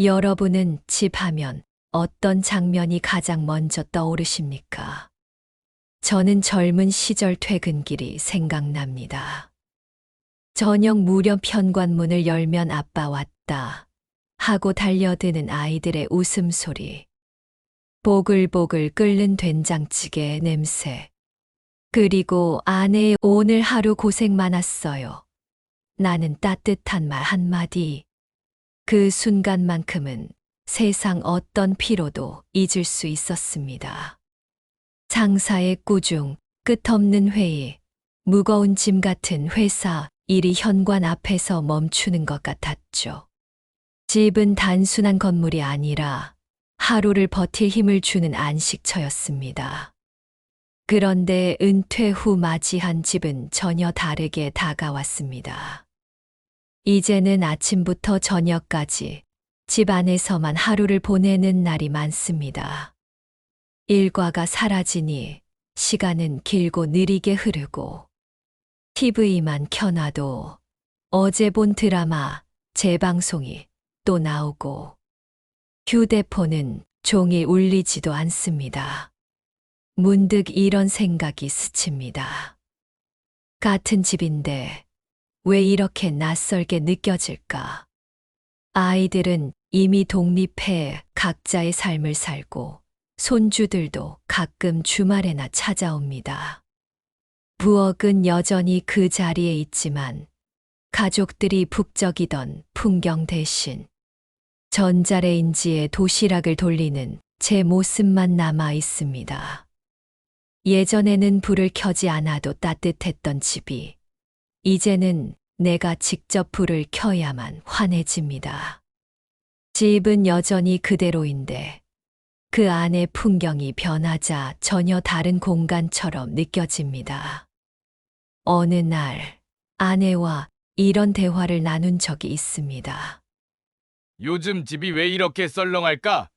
여러분은 집 하면 어떤 장면이 가장 먼저 떠오르십니까? 저는 젊은 시절 퇴근길이 생각납니다. 저녁 무렵 현관문을 열면 아빠 왔다 하고 달려드는 아이들의 웃음소리, 보글보글 끓는 된장찌개 냄새, 그리고 아내의 오늘 하루 고생 많았어요. 나는 따뜻한 말 한마디. 그 순간만큼은 세상 어떤 피로도 잊을 수 있었습니다. 상사의 꾸중, 끝없는 회의, 무거운 짐 같은 회사 일이 현관 앞에서 멈추는 것 같았죠. 집은 단순한 건물이 아니라 하루를 버틸 힘을 주는 안식처였습니다. 그런데 은퇴 후 맞이한 집은 전혀 다르게 다가왔습니다. 이제는 아침부터 저녁까지 집 안에서만 하루를 보내는 날이 많습니다. 일과가 사라지니 시간은 길고 느리게 흐르고 TV만 켜놔도 어제 본 드라마, 재방송이 또 나오고 휴대폰은 종일 울리지도 않습니다. 문득 이런 생각이 스칩니다. 같은 집인데 왜 이렇게 낯설게 느껴질까? 아이들은 이미 독립해 각자의 삶을 살고 손주들도 가끔 주말에나 찾아옵니다. 부엌은 여전히 그 자리에 있지만 가족들이 북적이던 풍경 대신 전자레인지에 도시락을 돌리는 제 모습만 남아 있습니다. 예전에는 불을 켜지 않아도 따뜻했던 집이 이제는 내가 직접 불을 켜야만 환해집니다. 집은 여전히 그대로인데 그 안의 풍경이 변하자 전혀 다른 공간처럼 느껴집니다. 어느 날 아내와 이런 대화를 나눈 적이 있습니다. 요즘 집이 왜 이렇게 썰렁할까?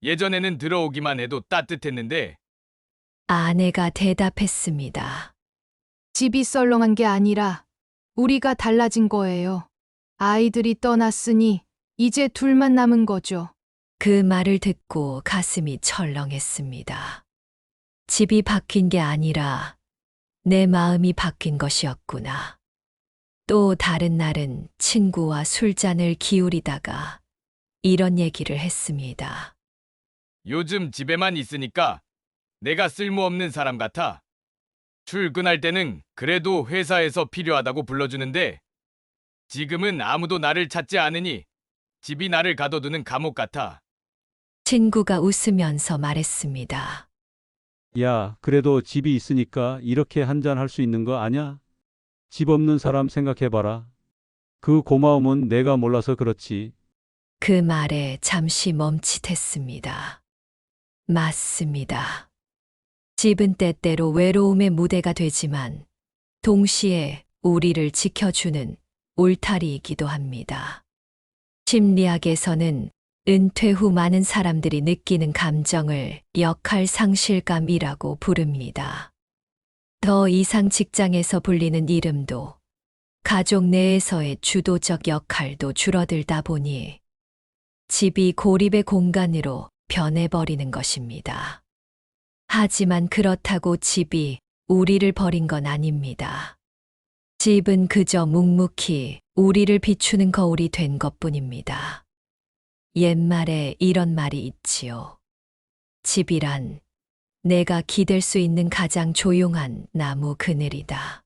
예전에는 들어오기만 해도 따뜻했는데. 아내가 대답했습니다. 집이 썰렁한 게 아니라 우리가 달라진 거예요. 아이들이 떠났으니 이제 둘만 남은 거죠. 그 말을 듣고 가슴이 철렁했습니다. 집이 바뀐 게 아니라 내 마음이 바뀐 것이었구나. 또 다른 날은 친구와 술잔을 기울이다가 이런 얘기를 했습니다. 요즘 집에만 있으니까 내가 쓸모없는 사람 같아. 출근할 때는 그래도 회사에서 필요하다고 불러주는데 지금은 아무도 나를 찾지 않으니 집이 나를 가둬두는 감옥 같아. 친구가 웃으면서 말했습니다. 야, 그래도 집이 있으니까 이렇게 한잔 할 수 있는 거 아냐? 집 없는 사람 생각해봐라. 그 고마움은 내가 몰라서 그렇지. 그 말에 잠시 멈칫했습니다. 맞습니다. 집은 때때로 외로움의 무대가 되지만 동시에 우리를 지켜주는 울타리이기도 합니다. 심리학에서는 은퇴 후 많은 사람들이 느끼는 감정을 역할 상실감이라고 부릅니다. 더 이상 직장에서 불리는 이름도 가족 내에서의 주도적 역할도 줄어들다 보니 집이 고립의 공간으로 변해버리는 것입니다. 하지만 그렇다고 집이 우리를 버린 건 아닙니다. 집은 그저 묵묵히 우리를 비추는 거울이 된 것뿐입니다. 옛말에 이런 말이 있지요. 집이란 내가 기댈 수 있는 가장 조용한 나무 그늘이다.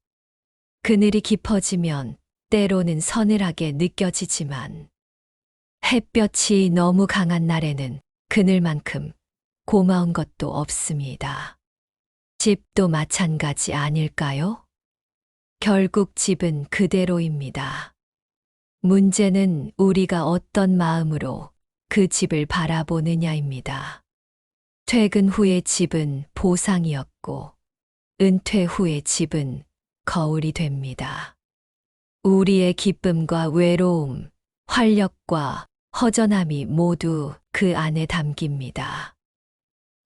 그늘이 깊어지면 때로는 서늘하게 느껴지지만 햇볕이 너무 강한 날에는 그늘만큼 고마운 것도 없습니다. 집도 마찬가지 아닐까요? 결국 집은 그대로입니다. 문제는 우리가 어떤 마음으로 그 집을 바라보느냐입니다. 퇴근 후의 집은 보상이었고, 은퇴 후의 집은 거울이 됩니다. 우리의 기쁨과 외로움, 활력과 허전함이 모두 그 안에 담깁니다.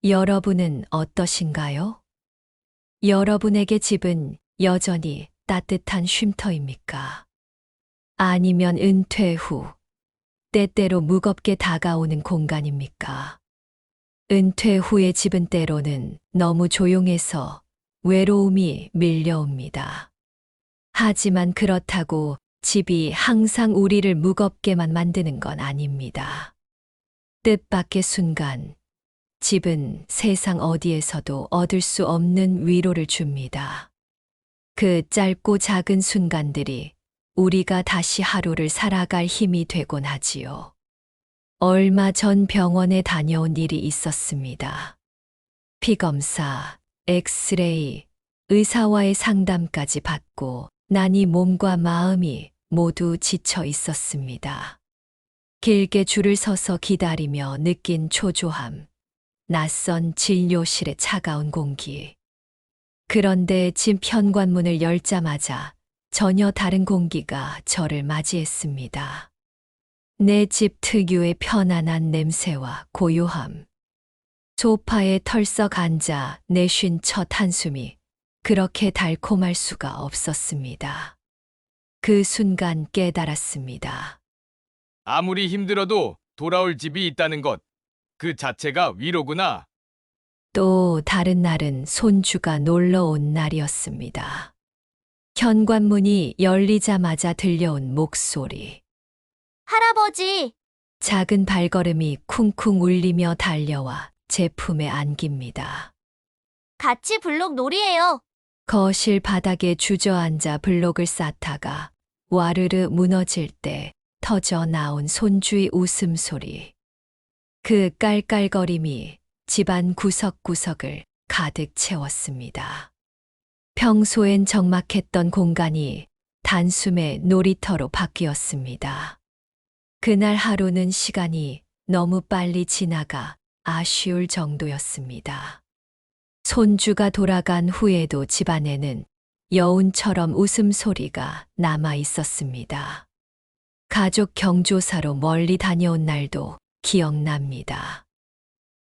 여러분은 어떠신가요? 여러분에게 집은 여전히 따뜻한 쉼터입니까? 아니면 은퇴 후 때때로 무겁게 다가오는 공간입니까? 은퇴 후의 집은 때로는 너무 조용해서 외로움이 밀려옵니다. 하지만 그렇다고 집이 항상 우리를 무겁게만 만드는 건 아닙니다. 뜻밖의 순간, 집은 세상 어디에서도 얻을 수 없는 위로를 줍니다. 그 짧고 작은 순간들이 우리가 다시 하루를 살아갈 힘이 되곤 하지요. 얼마 전 병원에 다녀온 일이 있었습니다. 피검사, 엑스레이, 의사와의 상담까지 받고 나니 몸과 마음이 모두 지쳐 있었습니다. 길게 줄을 서서 기다리며 느낀 초조함, 낯선 진료실의 차가운 공기. 그런데 집 현관문을 열자마자 전혀 다른 공기가 저를 맞이했습니다. 내 집 특유의 편안한 냄새와 고요함. 소파에 털썩 앉아 내쉰 첫 한숨이 그렇게 달콤할 수가 없었습니다. 그 순간 깨달았습니다. 아무리 힘들어도 돌아올 집이 있다는 것, 그 자체가 위로구나. 또 다른 날은 손주가 놀러 온 날이었습니다. 현관문이 열리자마자 들려온 목소리. 할아버지, 작은 발걸음이 쿵쿵 울리며 달려와 제 품에 안깁니다. 같이 블록 놀이해요. 거실 바닥에 주저앉아 블록을 쌓다가 와르르 무너질 때 터져 나온 손주의 웃음소리. 그 깔깔거림이 집안 구석구석을 가득 채웠습니다. 평소엔 적막했던 공간이 단숨에 놀이터로 바뀌었습니다. 그날 하루는 시간이 너무 빨리 지나가 아쉬울 정도였습니다. 손주가 돌아간 후에도 집안에는 여운처럼 웃음소리가 남아 있었습니다. 가족 경조사로 멀리 다녀온 날도 기억납니다.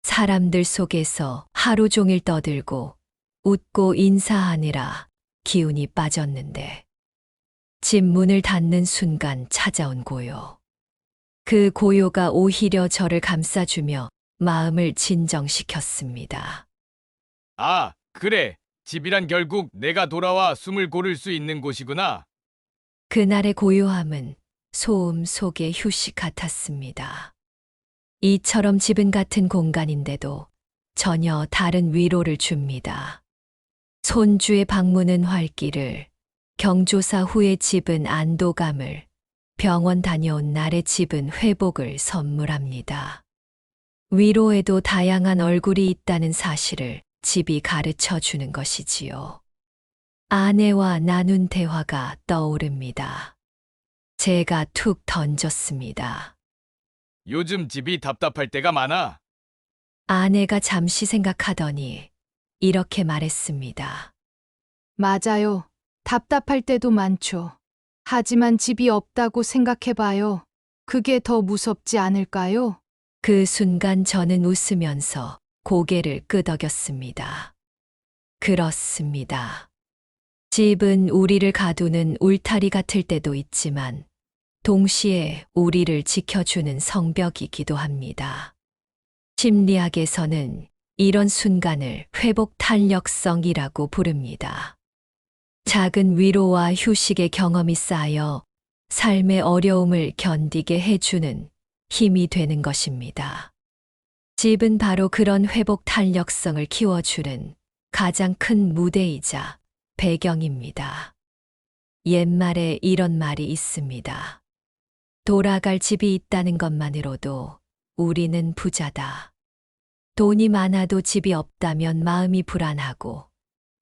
사람들 속에서 하루 종일 떠들고 웃고 인사하느라 기운이 빠졌는데 집 문을 닫는 순간 찾아온 고요. 그 고요가 오히려 저를 감싸주며 마음을 진정시켰습니다. 아, 그래. 집이란 결국 내가 돌아와 숨을 고를 수 있는 곳이구나. 그날의 고요함은 소음 속의 휴식 같았습니다. 이처럼 집은 같은 공간인데도 전혀 다른 위로를 줍니다. 손주의 방문은 활기를, 경조사 후의 집은 안도감을, 병원 다녀온 날의 집은 회복을 선물합니다. 위로에도 다양한 얼굴이 있다는 사실을 집이 가르쳐 주는 것이지요. 아내와 나눈 대화가 떠오릅니다. 제가 툭 던졌습니다. 요즘 집이 답답할 때가 많아. 아내가 잠시 생각하더니 이렇게 말했습니다. 맞아요. 답답할 때도 많죠. 하지만 집이 없다고 생각해봐요. 그게 더 무섭지 않을까요? 그 순간 저는 웃으면서 고개를 끄덕였습니다. 그렇습니다. 집은 우리를 가두는 울타리 같을 때도 있지만 동시에 우리를 지켜주는 성벽이기도 합니다. 심리학에서는 이런 순간을 회복 탄력성이라고 부릅니다. 작은 위로와 휴식의 경험이 쌓여 삶의 어려움을 견디게 해주는 힘이 되는 것입니다. 집은 바로 그런 회복 탄력성을 키워주는 가장 큰 무대이자 배경입니다. 옛말에 이런 말이 있습니다. 돌아갈 집이 있다는 것만으로도 우리는 부자다. 돈이 많아도 집이 없다면 마음이 불안하고,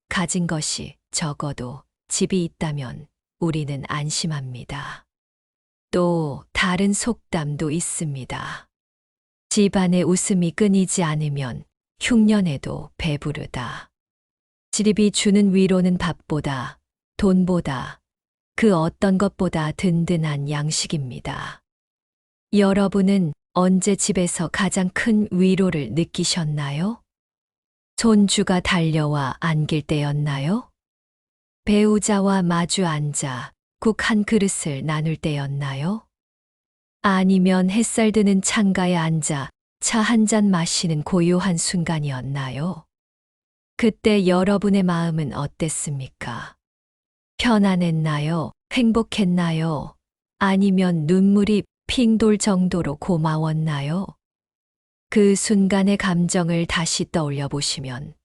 가진 것이 적어도 집이 있다면 우리는 안심합니다. 또 다른 속담도 있습니다. 집안의 웃음이 끊이지 않으면 흉년에도 배부르다. 집이 주는 위로는 밥보다, 돈보다, 그 어떤 것보다 든든한 양식입니다. 여러분은 언제 집에서 가장 큰 위로를 느끼셨나요? 손주가 달려와 안길 때였나요? 배우자와 마주 앉아 국 한 그릇을 나눌 때였나요? 아니면 햇살 드는 창가에 앉아 차 한 잔 마시는 고요한 순간이었나요? 그때 여러분의 마음은 어땠습니까? 편안했나요? 행복했나요? 아니면 눈물이 핑 돌 정도로 고마웠나요? 그 순간의 감정을 다시 떠올려 보시면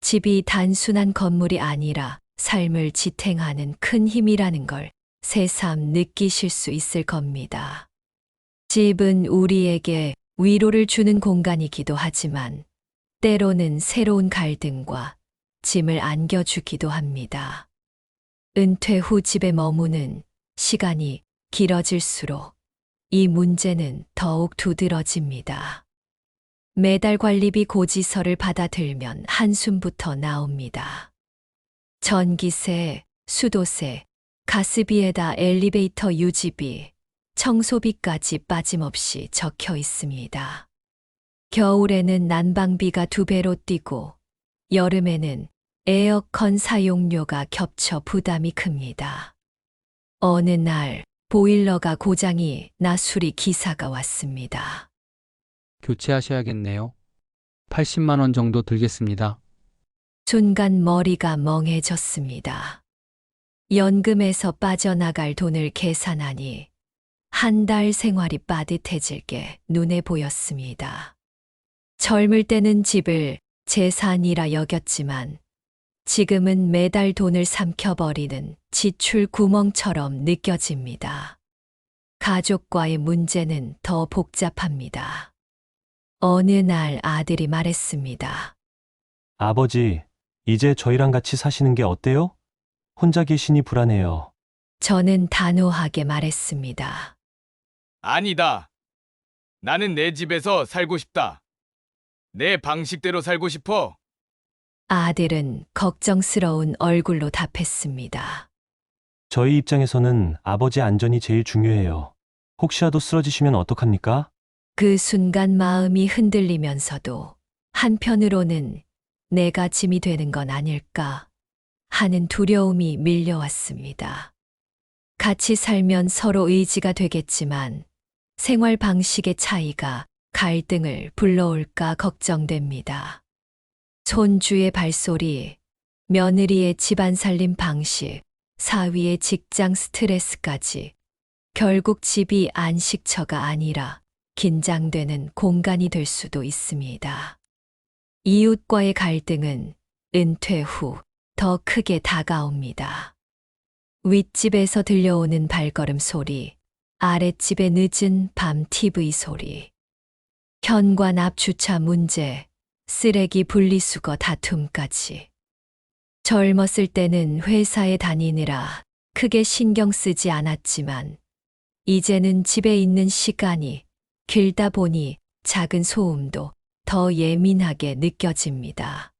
집이 단순한 건물이 아니라 삶을 지탱하는 큰 힘이라는 걸 새삼 느끼실 수 있을 겁니다. 집은 우리에게 위로를 주는 공간이기도 하지만 때로는 새로운 갈등과 짐을 안겨주기도 합니다. 은퇴 후 집에 머무는 시간이 길어질수록 이 문제는 더욱 두드러집니다. 매달 관리비 고지서를 받아들면 한숨부터 나옵니다. 전기세, 수도세, 가스비에다 엘리베이터 유지비, 청소비까지 빠짐없이 적혀 있습니다. 겨울에는 난방비가 2배로 뛰고 여름에는 에어컨 사용료가 겹쳐 부담이 큽니다. 어느 날 보일러가 고장이 나 수리 기사가 왔습니다. 교체하셔야겠네요. 80만 원 정도 들겠습니다. 순간 머리가 멍해졌습니다. 연금에서 빠져나갈 돈을 계산하니 한 달 생활이 빠듯해질 게 눈에 보였습니다. 젊을 때는 집을 재산이라 여겼지만 지금은 매달 돈을 삼켜버리는 지출 구멍처럼 느껴집니다. 가족과의 문제는 더 복잡합니다. 어느 날 아들이 말했습니다. 아버지, 이제 저희랑 같이 사시는 게 어때요? 혼자 계시니 불안해요. 저는 단호하게 말했습니다. 아니다. 나는 내 집에서 살고 싶다. 내 방식대로 살고 싶어. 아들은 걱정스러운 얼굴로 답했습니다. 저희 입장에서는 아버지 안전이 제일 중요해요. 혹시라도 쓰러지시면 어떡합니까? 그 순간 마음이 흔들리면서도 한편으로는 내가 짐이 되는 건 아닐까 하는 두려움이 밀려왔습니다. 같이 살면 서로 의지가 되겠지만 생활 방식의 차이가 갈등을 불러올까 걱정됩니다. 손주의 발소리, 며느리의 집안 살림 방식, 사위의 직장 스트레스까지 결국 집이 안식처가 아니라 긴장되는 공간이 될 수도 있습니다. 이웃과의 갈등은 은퇴 후 더 크게 다가옵니다. 윗집에서 들려오는 발걸음 소리, 아랫집의 늦은 밤 TV 소리, 현관 앞 주차 문제, 쓰레기 분리수거 다툼까지. 젊었을 때는 회사에 다니느라 크게 신경 쓰지 않았지만 이제는 집에 있는 시간이 길다 보니 작은 소음도 더 예민하게 느껴집니다.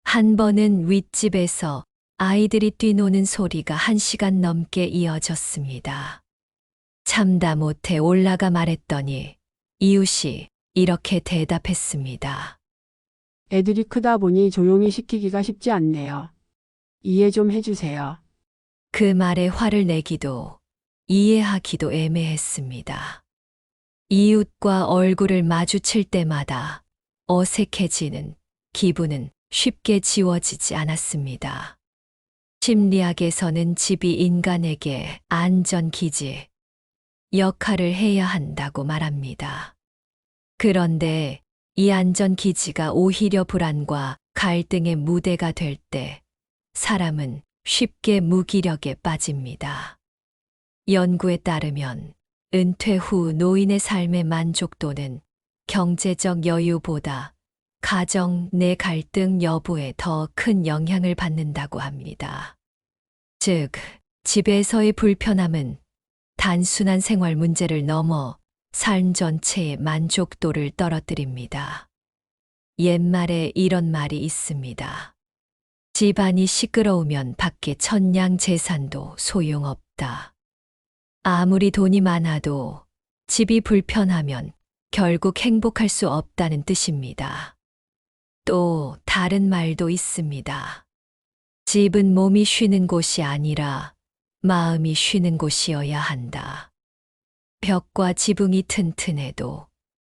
한 번은 윗집에서 아이들이 뛰노는 소리가 1시간 넘게 이어졌습니다. 참다 못해 올라가 말했더니 이웃이 이렇게 대답했습니다. 애들이 크다 보니 조용히 시키기가 쉽지 않네요. 이해 좀 해주세요. 그 말에 화를 내기도 이해하기도 애매했습니다. 이웃과 얼굴을 마주칠 때마다 어색해지는 기분은 쉽게 지워지지 않았습니다. 심리학에서는 집이 인간에게 안전기지 역할을 해야 한다고 말합니다. 그런데 이 안전기지가 오히려 불안과 갈등의 무대가 될 때 사람은 쉽게 무기력에 빠집니다. 연구에 따르면 은퇴 후 노인의 삶의 만족도는 경제적 여유보다 가정 내 갈등 여부에 더 큰 영향을 받는다고 합니다. 즉, 집에서의 불편함은 단순한 생활 문제를 넘어 삶 전체의 만족도를 떨어뜨립니다. 옛말에 이런 말이 있습니다. 집안이 시끄러우면 밖에 천냥 재산도 소용없다. 아무리 돈이 많아도 집이 불편하면 결국 행복할 수 없다는 뜻입니다. 또 다른 말도 있습니다. 집은 몸이 쉬는 곳이 아니라 마음이 쉬는 곳이어야 한다. 벽과 지붕이 튼튼해도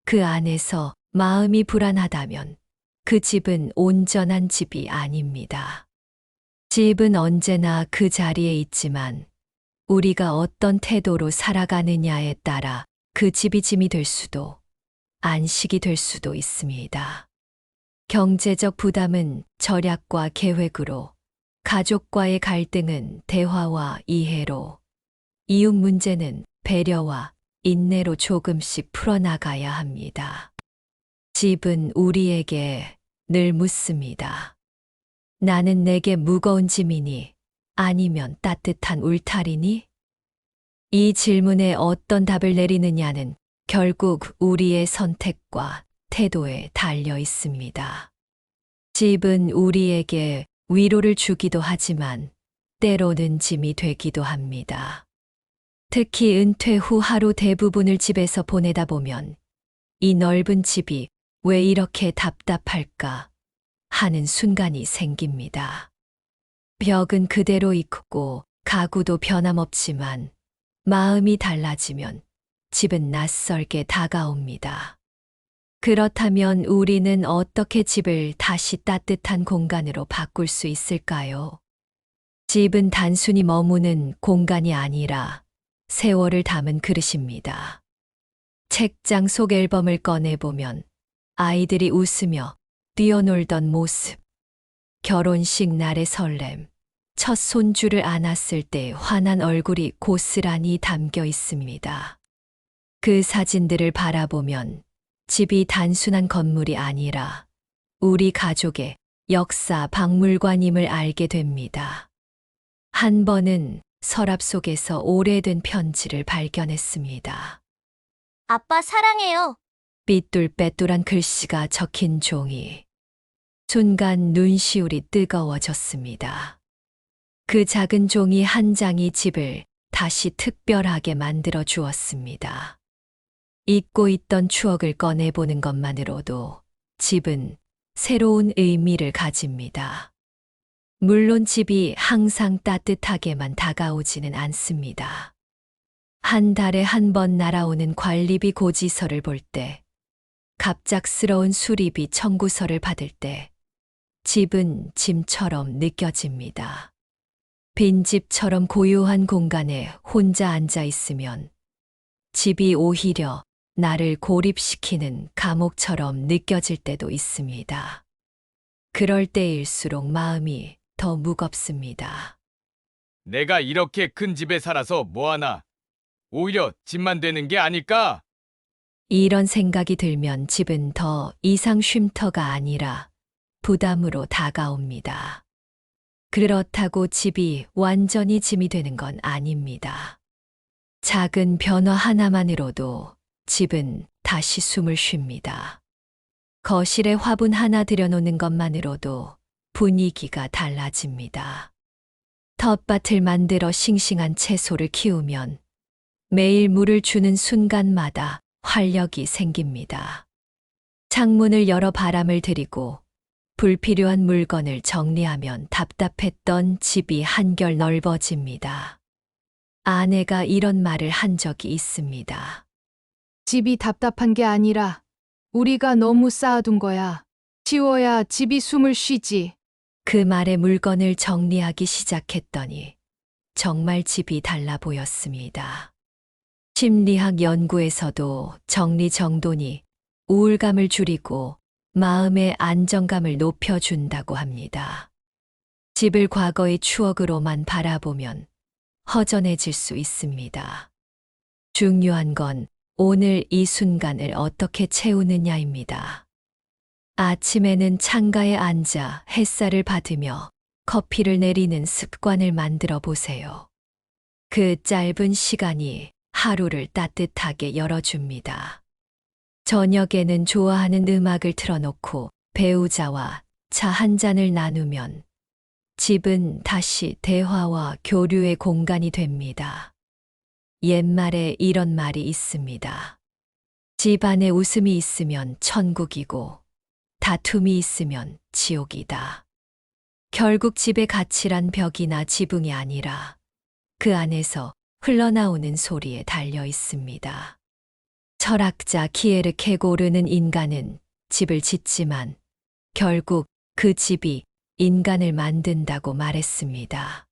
그 안에서 마음이 불안하다면 그 집은 온전한 집이 아닙니다. 집은 언제나 그 자리에 있지만 우리가 어떤 태도로 살아가느냐에 따라 그 집이 짐이 될 수도 안식이 될 수도 있습니다. 경제적 부담은 절약과 계획으로, 가족과의 갈등은 대화와 이해로, 이웃 문제는 배려와 인내로 조금씩 풀어나가야 합니다. 집은 우리에게 늘 묻습니다. 나는 내게 무거운 짐이니 아니면 따뜻한 울타리니? 이 질문에 어떤 답을 내리느냐는 결국 우리의 선택과 태도에 달려 있습니다. 집은 우리에게 위로를 주기도 하지만 때로는 짐이 되기도 합니다. 특히 은퇴 후 하루 대부분을 집에서 보내다 보면 이 넓은 집이 왜 이렇게 답답할까 하는 순간이 생깁니다. 벽은 그대로 있고 가구도 변함없지만 마음이 달라지면 집은 낯설게 다가옵니다. 그렇다면 우리는 어떻게 집을 다시 따뜻한 공간으로 바꿀 수 있을까요? 집은 단순히 머무는 공간이 아니라 세월을 담은 그릇입니다. 책장 속 앨범을 꺼내보면 아이들이 웃으며 뛰어놀던 모습, 결혼식 날의 설렘, 첫 손주를 안았을 때 환한 얼굴이 고스란히 담겨 있습니다. 그 사진들을 바라보면 집이 단순한 건물이 아니라 우리 가족의 역사 박물관임을 알게 됩니다. 한 번은 서랍 속에서 오래된 편지를 발견했습니다. 아빠 사랑해요. 삐뚤빼뚤한 글씨가 적힌 종이. 순간 눈시울이 뜨거워졌습니다. 그 작은 종이 한 장이 집을 다시 특별하게 만들어 주었습니다. 잊고 있던 추억을 꺼내보는 것만으로도 집은 새로운 의미를 가집니다. 물론 집이 항상 따뜻하게만 다가오지는 않습니다. 한 달에 한 번 날아오는 관리비 고지서를 볼 때, 갑작스러운 수리비 청구서를 받을 때, 집은 짐처럼 느껴집니다. 빈집처럼 고요한 공간에 혼자 앉아 있으면 집이 오히려 나를 고립시키는 감옥처럼 느껴질 때도 있습니다. 그럴 때일수록 마음이 더 무겁습니다. 내가 이렇게 큰 집에 살아서 뭐하나? 오히려 짐만 되는 게 아닐까? 이런 생각이 들면 집은 더 이상 쉼터가 아니라 부담으로 다가옵니다. 그렇다고 집이 완전히 짐이 되는 건 아닙니다. 작은 변화 하나만으로도 집은 다시 숨을 쉽니다. 거실에 화분 하나 들여놓는 것만으로도 분위기가 달라집니다. 텃밭을 만들어 싱싱한 채소를 키우면 매일 물을 주는 순간마다 활력이 생깁니다. 창문을 열어 바람을 들이고 불필요한 물건을 정리하면 답답했던 집이 한결 넓어집니다. 아내가 이런 말을 한 적이 있습니다. 집이 답답한 게 아니라 우리가 너무 쌓아둔 거야. 치워야 집이 숨을 쉬지. 그 말에 물건을 정리하기 시작했더니 정말 집이 달라 보였습니다. 심리학 연구에서도 정리정돈이 우울감을 줄이고 마음의 안정감을 높여준다고 합니다. 집을 과거의 추억으로만 바라보면 허전해질 수 있습니다. 중요한 건 오늘 이 순간을 어떻게 채우느냐입니다. 아침에는 창가에 앉아 햇살을 받으며 커피를 내리는 습관을 만들어 보세요. 그 짧은 시간이 하루를 따뜻하게 열어줍니다. 저녁에는 좋아하는 음악을 틀어놓고 배우자와 차 한 잔을 나누면 집은 다시 대화와 교류의 공간이 됩니다. 옛말에 이런 말이 있습니다. 집 안에 웃음이 있으면 천국이고 다툼이 있으면 지옥이다. 결국 집의 가치란 벽이나 지붕이 아니라 그 안에서 흘러나오는 소리에 달려 있습니다. 철학자 키에르케고르는 인간은 집을 짓지만 결국 그 집이 인간을 만든다고 말했습니다.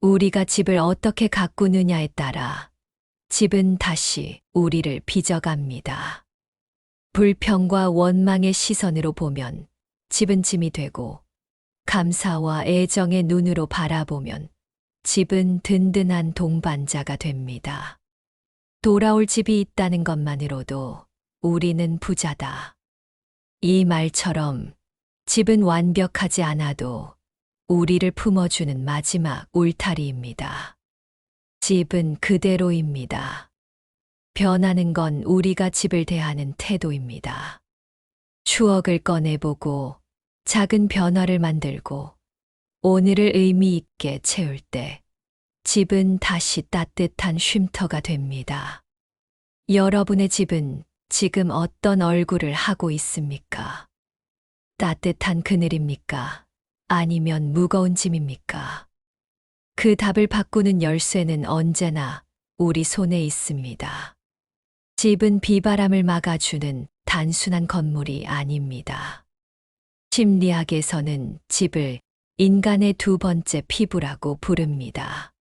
우리가 집을 어떻게 가꾸느냐에 따라 집은 다시 우리를 빚어갑니다. 불평과 원망의 시선으로 보면 집은 짐이 되고 감사와 애정의 눈으로 바라보면 집은 든든한 동반자가 됩니다. 돌아올 집이 있다는 것만으로도 우리는 부자다. 이 말처럼 집은 완벽하지 않아도 우리를 품어주는 마지막 울타리입니다. 집은 그대로입니다. 변하는 건 우리가 집을 대하는 태도입니다. 추억을 꺼내보고 작은 변화를 만들고 오늘을 의미 있게 채울 때 집은 다시 따뜻한 쉼터가 됩니다. 여러분의 집은 지금 어떤 얼굴을 하고 있습니까? 따뜻한 그늘입니까? 아니면 무거운 짐입니까? 그 답을 바꾸는 열쇠는 언제나 우리 손에 있습니다. 집은 비바람을 막아주는 단순한 건물이 아닙니다. 심리학에서는 집을 인간의 두 번째 피부라고 부릅니다.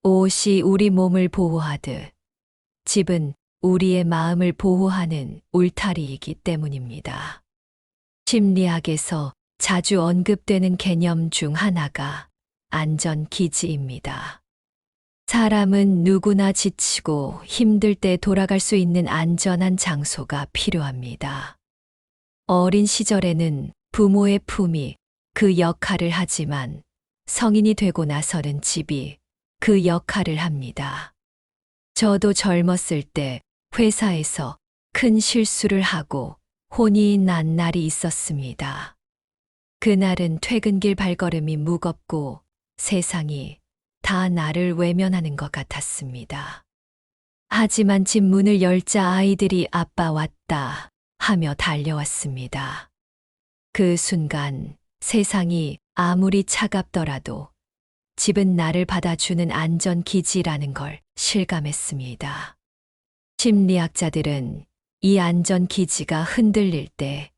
옷이 우리 몸을 보호하듯 집은 우리의 마음을 보호하는 울타리이기 때문입니다. 심리학에서 자주 언급되는 개념 중 하나가 안전기지입니다. 사람은 누구나 지치고 힘들 때 돌아갈 수 있는 안전한 장소가 필요합니다. 어린 시절에는 부모의 품이 그 역할을 하지만 성인이 되고 나서는 집이 그 역할을 합니다. 저도 젊었을 때 회사에서 큰 실수를 하고 혼이 난 날이 있었습니다. 그날은 퇴근길 발걸음이 무겁고 세상이 다 나를 외면하는 것 같았습니다. 하지만 집 문을 열자 아이들이 아빠 왔다 하며 달려왔습니다. 그 순간 세상이 아무리 차갑더라도 집은 나를 받아주는 안전기지라는 걸 실감했습니다. 심리학자들은 이 안전기지가 흔들릴 때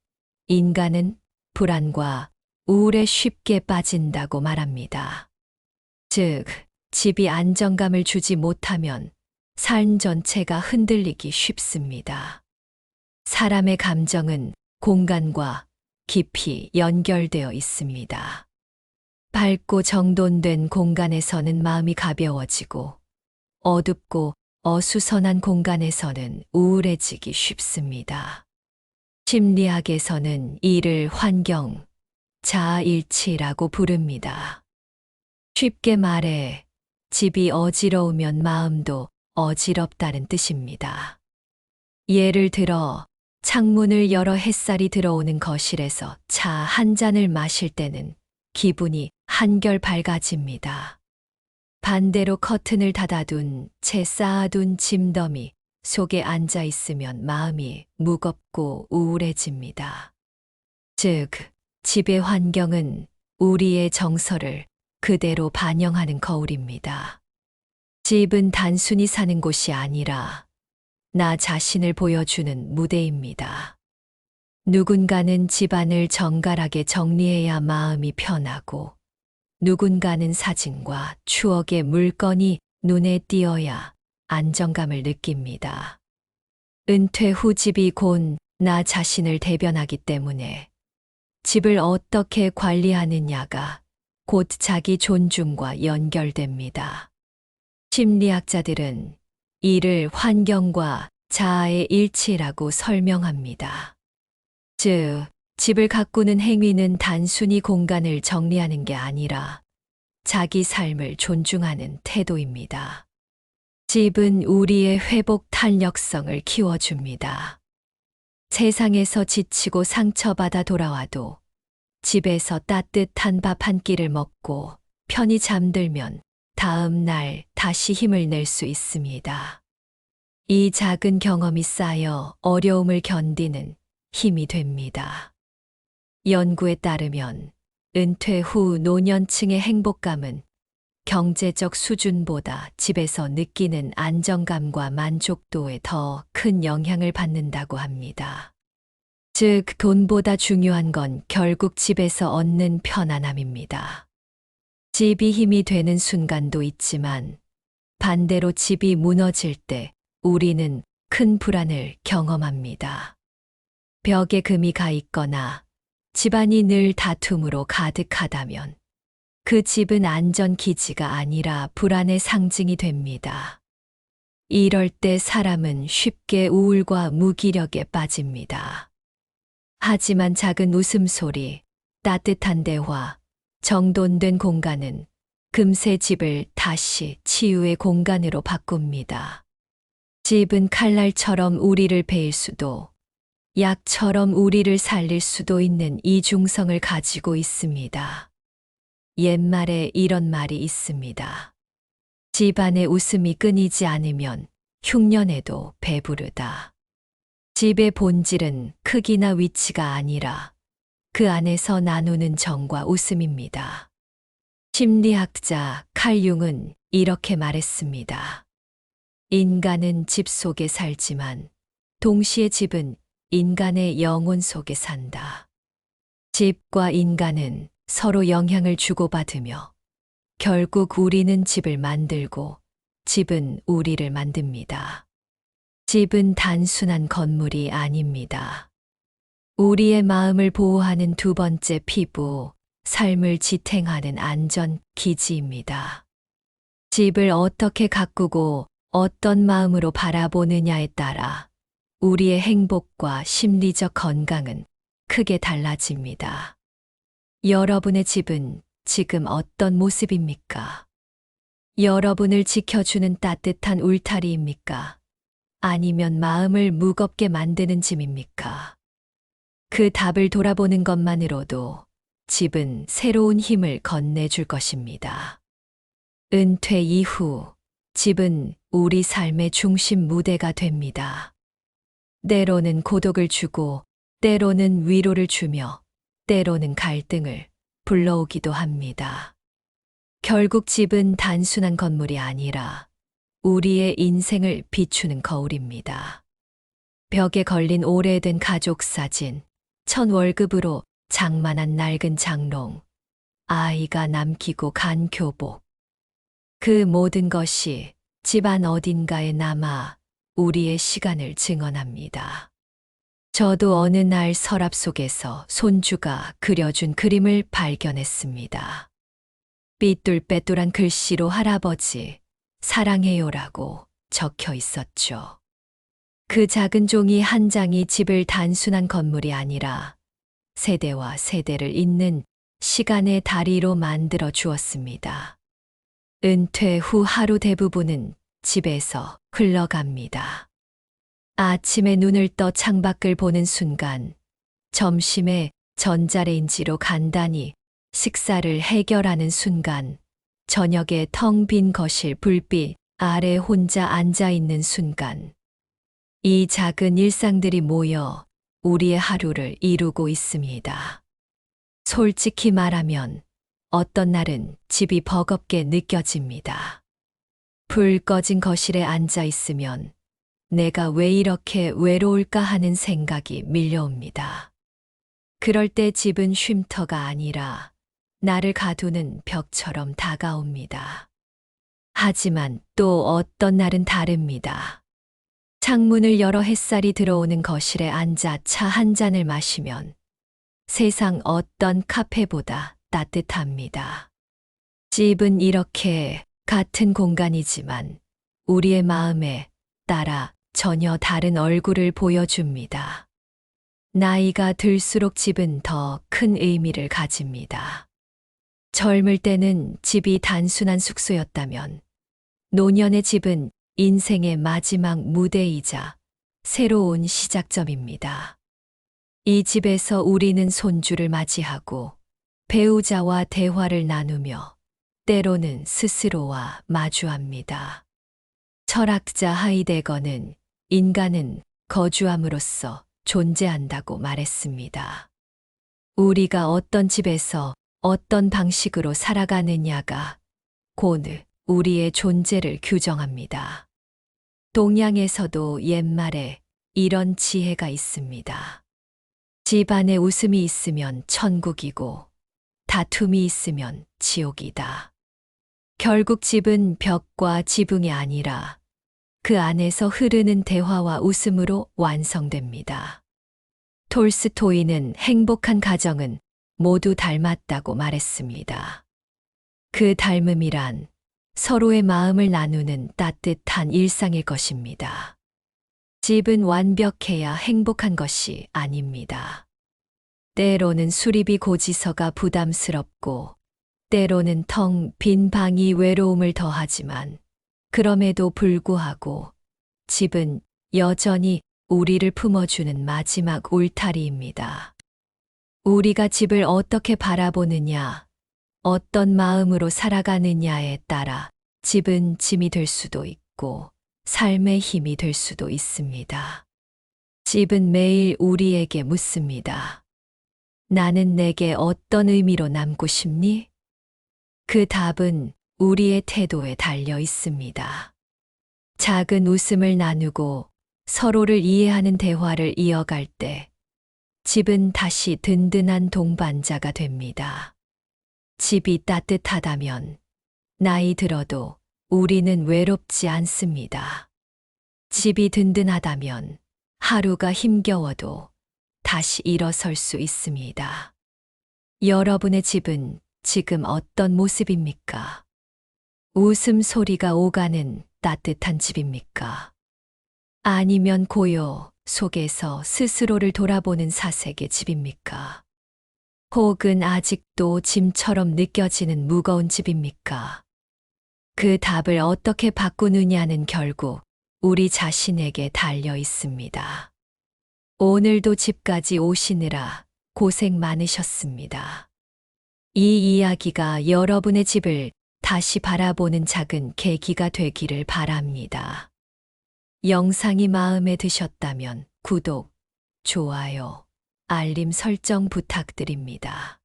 인간은 불안과 우울에 쉽게 빠진다고 말합니다. 즉, 집이 안정감을 주지 못하면 삶 전체가 흔들리기 쉽습니다. 사람의 감정은 공간과 깊이 연결되어 있습니다. 밝고 정돈된 공간에서는 마음이 가벼워지고 어둡고 어수선한 공간에서는 우울해지기 쉽습니다. 심리학에서는 이를 환경, 자아일치라고 부릅니다. 쉽게 말해 집이 어지러우면 마음도 어지럽다는 뜻입니다. 예를 들어 창문을 열어 햇살이 들어오는 거실에서 차 한 잔을 마실 때는 기분이 한결 밝아집니다. 반대로 커튼을 닫아둔 채 쌓아둔 짐더미 속에 앉아 있으면 마음이 무겁고 우울해집니다. 즉, 집의 환경은 우리의 정서를 그대로 반영하는 거울입니다. 집은 단순히 사는 곳이 아니라 나 자신을 보여주는 무대입니다. 누군가는 집안을 정갈하게 정리해야 마음이 편하고 누군가는 사진과 추억의 물건이 눈에 띄어야 안정감을 느낍니다. 은퇴 후 집이 곧 나 자신을 대변하기 때문에 집을 어떻게 관리하느냐가 곧 자기 존중과 연결됩니다. 심리학자들은 이를 환경과 자아의 일치라고 설명합니다. 즉, 집을 가꾸는 행위는 단순히 공간을 정리하는 게 아니라 자기 삶을 존중하는 태도입니다. 집은 우리의 회복 탄력성을 키워줍니다. 세상에서 지치고 상처받아 돌아와도 집에서 따뜻한 밥 한 끼를 먹고 편히 잠들면 다음 날 다시 힘을 낼 수 있습니다. 이 작은 경험이 쌓여 어려움을 견디는 힘이 됩니다. 연구에 따르면 은퇴 후 노년층의 행복감은 경제적 수준보다 집에서 느끼는 안정감과 만족도에 더 큰 영향을 받는다고 합니다. 즉, 돈보다 중요한 건 결국 집에서 얻는 편안함입니다. 집이 힘이 되는 순간도 있지만 반대로 집이 무너질 때 우리는 큰 불안을 경험합니다. 벽에 금이 가 있거나 집안이 늘 다툼으로 가득하다면 그 집은 안전 기지가 아니라 불안의 상징이 됩니다. 이럴 때 사람은 쉽게 우울과 무기력에 빠집니다. 하지만 작은 웃음소리, 따뜻한 대화, 정돈된 공간은 금세 집을 다시 치유의 공간으로 바꿉니다. 집은 칼날처럼 우리를 베일 수도, 약처럼 우리를 살릴 수도 있는 이중성을 가지고 있습니다. 옛말에 이런 말이 있습니다. 집안에 웃음이 끊이지 않으면 흉년에도 배부르다. 집의 본질은 크기나 위치가 아니라 그 안에서 나누는 정과 웃음입니다. 심리학자 칼 융은 이렇게 말했습니다. 인간은 집 속에 살지만 동시에 집은 인간의 영혼 속에 산다. 집과 인간은 서로 영향을 주고받으며 결국 우리는 집을 만들고 집은 우리를 만듭니다. 집은 단순한 건물이 아닙니다. 우리의 마음을 보호하는 두 번째 피부, 삶을 지탱하는 안전 기지입니다. 집을 어떻게 가꾸고 어떤 마음으로 바라보느냐에 따라 우리의 행복과 심리적 건강은 크게 달라집니다. 여러분의 집은 지금 어떤 모습입니까? 여러분을 지켜주는 따뜻한 울타리입니까? 아니면 마음을 무겁게 만드는 짐입니까? 그 답을 돌아보는 것만으로도 집은 새로운 힘을 건네줄 것입니다. 은퇴 이후 집은 우리 삶의 중심 무대가 됩니다. 때로는 고독을 주고, 때로는 위로를 주며, 때로는 갈등을 불러오기도 합니다. 결국 집은 단순한 건물이 아니라 우리의 인생을 비추는 거울입니다. 벽에 걸린 오래된 가족 사진, 첫 월급으로 장만한 낡은 장롱, 아이가 남기고 간 교복. 그 모든 것이 집안 어딘가에 남아 우리의 시간을 증언합니다. 저도 어느 날 서랍 속에서 손주가 그려준 그림을 발견했습니다. 삐뚤빼뚤한 글씨로 할아버지, 사랑해요라고 적혀 있었죠. 그 작은 종이 한 장이 집을 단순한 건물이 아니라 세대와 세대를 잇는 시간의 다리로 만들어 주었습니다. 은퇴 후 하루 대부분은 집에서 흘러갑니다. 아침에 눈을 떠 창밖을 보는 순간, 점심에 전자레인지로 간단히 식사를 해결하는 순간, 저녁에 텅 빈 거실 불빛 아래 혼자 앉아 있는 순간, 이 작은 일상들이 모여 우리의 하루를 이루고 있습니다. 솔직히 말하면 어떤 날은 집이 버겁게 느껴집니다. 불 꺼진 거실에 앉아 있으면 내가 왜 이렇게 외로울까 하는 생각이 밀려옵니다. 그럴 때 집은 쉼터가 아니라 나를 가두는 벽처럼 다가옵니다. 하지만 또 어떤 날은 다릅니다. 창문을 열어 햇살이 들어오는 거실에 앉아 차 한 잔을 마시면 세상 어떤 카페보다 따뜻합니다. 집은 이렇게 같은 공간이지만 우리의 마음에 따라 전혀 다른 얼굴을 보여줍니다. 나이가 들수록 집은 더 큰 의미를 가집니다. 젊을 때는 집이 단순한 숙소였다면 노년의 집은 인생의 마지막 무대이자 새로운 시작점입니다. 이 집에서 우리는 손주를 맞이하고 배우자와 대화를 나누며 때로는 스스로와 마주합니다. 철학자 하이데거는 인간은 거주함으로써 존재한다고 말했습니다. 우리가 어떤 집에서 어떤 방식으로 살아가느냐가 곧 우리의 존재를 규정합니다. 동양에서도 옛말에 이런 지혜가 있습니다. 집안에 웃음이 있으면 천국이고 다툼이 있으면 지옥이다. 결국 집은 벽과 지붕이 아니라 그 안에서 흐르는 대화와 웃음으로 완성됩니다. 톨스토이는 행복한 가정은 모두 닮았다고 말했습니다. 그 닮음이란 서로의 마음을 나누는 따뜻한 일상일 것입니다. 집은 완벽해야 행복한 것이 아닙니다. 때로는 수리비 고지서가 부담스럽고, 때로는 텅 빈 방이 외로움을 더하지만, 그럼에도 불구하고 집은 여전히 우리를 품어주는 마지막 울타리입니다. 우리가 집을 어떻게 바라보느냐, 어떤 마음으로 살아가느냐에 따라 집은 짐이 될 수도 있고 삶의 힘이 될 수도 있습니다. 집은 매일 우리에게 묻습니다. 나는 내게 어떤 의미로 남고 싶니? 그 답은 우리의 태도에 달려 있습니다. 작은 웃음을 나누고 서로를 이해하는 대화를 이어갈 때 집은 다시 든든한 동반자가 됩니다. 집이 따뜻하다면 나이 들어도 우리는 외롭지 않습니다. 집이 든든하다면 하루가 힘겨워도 다시 일어설 수 있습니다. 여러분의 집은 지금 어떤 모습입니까? 웃음 소리가 오가는 따뜻한 집입니까? 아니면 고요 속에서 스스로를 돌아보는 사색의 집입니까? 혹은 아직도 짐처럼 느껴지는 무거운 집입니까? 그 답을 어떻게 바꾸느냐는 결국 우리 자신에게 달려 있습니다. 오늘도 집까지 오시느라 고생 많으셨습니다. 이 이야기가 여러분의 집을 다시 바라보는 작은 계기가 되기를 바랍니다. 영상이 마음에 드셨다면 구독, 좋아요, 알림 설정 부탁드립니다.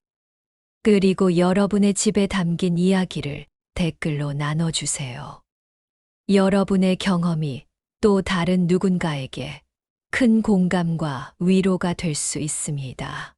그리고 여러분의 집에 담긴 이야기를 댓글로 나눠주세요. 여러분의 경험이 또 다른 누군가에게 큰 공감과 위로가 될 수 있습니다.